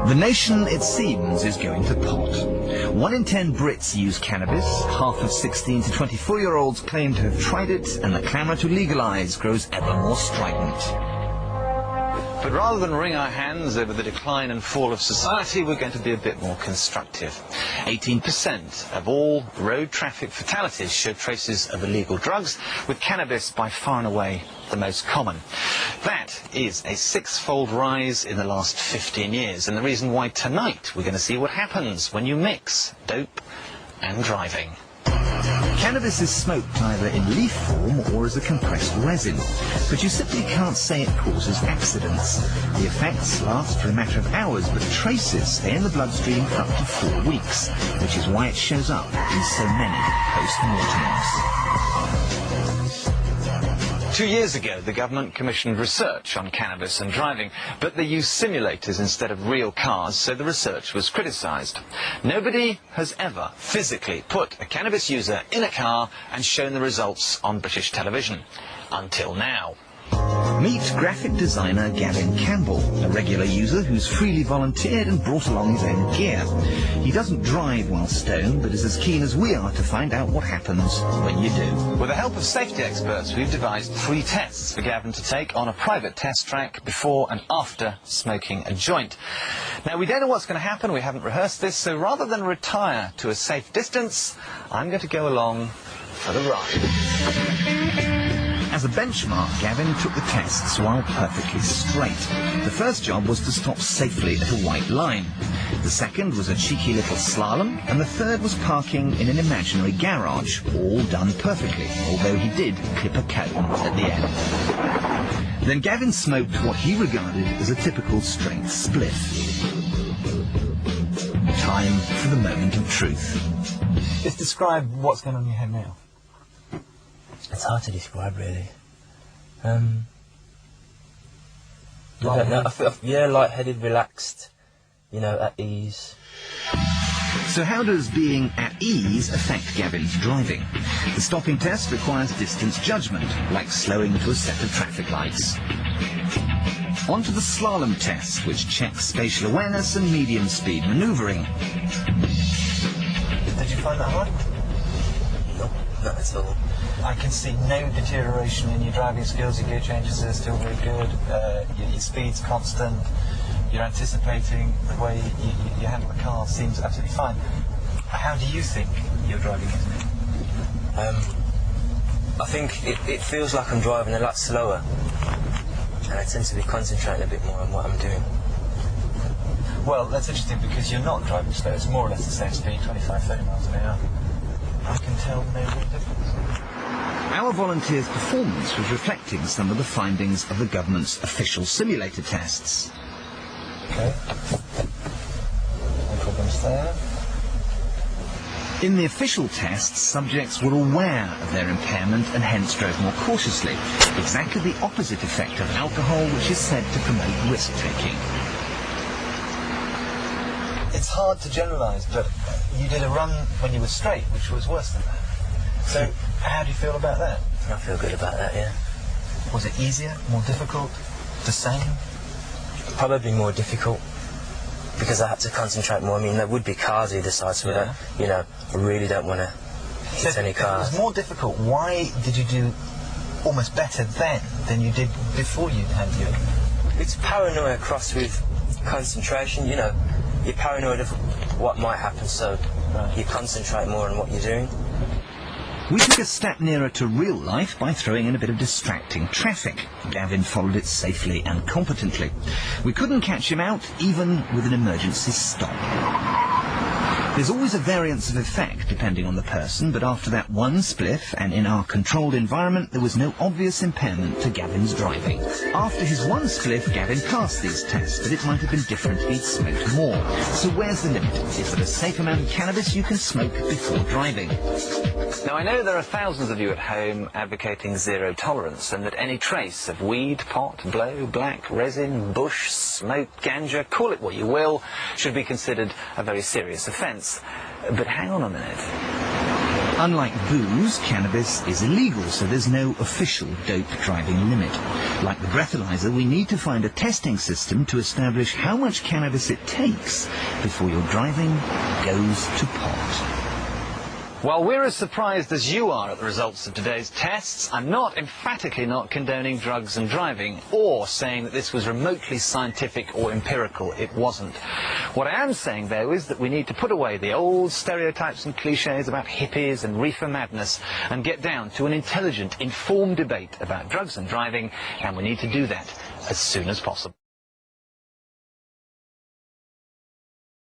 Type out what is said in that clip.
The nation, it seems, is going to pot. 1 in 10 Brits use cannabis, half of 16 to 24-year-olds claim to have tried it, and the clamour to legalise grows ever more strident. But rather than wring our hands over the decline and fall of society, we're going to be a bit more constructive. 18% of all road traffic fatalities show traces of illegal drugs, with cannabis by far and away the most common. That is a 6-fold rise in the last 15 years, and the reason why tonight we're going to see what happens when you mix dope and driving. Cannabis is smoked either in leaf form or as a compressed resin, but you simply can't say it causes accidents. The effects last for a matter of hours, but traces stay in the bloodstream for up to 4 weeks, which is why it shows up in so many post-mortems. 2 years ago, the government commissioned research on cannabis and driving, but they used simulators instead of real cars, so the research was criticised. Nobody has ever physically put a cannabis user in a car and shown the results on British television. Until now. Meet graphic designer Gavin Campbell, a regular user who's freely volunteered and brought along his own gear. He doesn't drive while stoned, but is as keen as we are to find out what happens when you do. With the help of safety experts, we've devised 3 tests for Gavin to take on a private test track before and after smoking a joint. Now, we don't know what's going to happen, we haven't rehearsed this, so rather than retire to a safe distance, I'm going to go along for the ride. As a benchmark, Gavin took the tests while perfectly straight. The first job was to stop safely at a white line. The second was a cheeky little slalom, and the third was parking in an imaginary garage, all done perfectly, although he did clip a cone at the end. Then Gavin smoked what he regarded as a typical strength spliff. Time for the moment of truth. Just describe what's going on in your head now. It's hard to describe, really. Lightheaded, relaxed, at ease. So how does being at ease affect Gavin's driving? The stopping test requires distance judgment, like slowing to a set of traffic lights. On to the slalom test, which checks spatial awareness and medium speed manoeuvring. Did you find that hard? No, not at all. I can see no deterioration in your driving skills. Your gear changes are still very good. Your speed's constant. You're anticipating the way you handle the car seems absolutely fine. How do you think your driving is? I think it feels like I'm driving a lot slower, and I tend to be concentrating a bit more on what I'm doing. Well, that's interesting because you're not driving slow. It's more or less the same speed, 25, 30 miles an hour. I can tell no real difference. Our volunteers' performance was reflecting some of the findings of the government's official simulator tests. Okay. No problems there. In the official tests, subjects were aware of their impairment and hence drove more cautiously. Exactly the opposite effect of alcohol, which is said to promote risk-taking. It's hard to generalise, but you did a run when you were straight, which was worse than that. So, how do you feel about that? I feel good about that, yeah. Was it easier, more difficult, the same? Probably more difficult, because I had to concentrate more. I mean, there would be cars either side, so I really don't want to hit any cars. It was more difficult. Why did you do almost better then than you did before you had your... It's paranoia crossed with concentration, You're paranoid of what might happen, so you concentrate more on what you're doing. We took a step nearer to real life by throwing in a bit of distracting traffic. Gavin followed it safely and competently. We couldn't catch him out, even with an emergency stop. There's always a variance of effect depending on the person, but after that one spliff, and in our controlled environment, there was no obvious impairment to Gavin's driving. After his one spliff, Gavin passed these tests, but it might have been different if he'd smoked more. So where's the limit? Is there a safe amount of cannabis you can smoke before driving? Now, I know there are thousands of you at home advocating zero tolerance, and that any trace of weed, pot, blow, black, resin, bush, smoke, ganja, call it what you will, should be considered a very serious offence. But hang on a minute. Unlike booze, cannabis is illegal, so there's no official dope driving limit. Like the breathalyzer, we need to find a testing system to establish how much cannabis it takes before your driving goes to pot. While we're as surprised as you are at the results of today's tests, I'm emphatically not condoning drugs and driving or saying that this was remotely scientific or empirical. It wasn't. What I am saying, though, is that we need to put away the old stereotypes and cliches about hippies and reefer madness and get down to an intelligent, informed debate about drugs and driving, and we need to do that as soon as possible.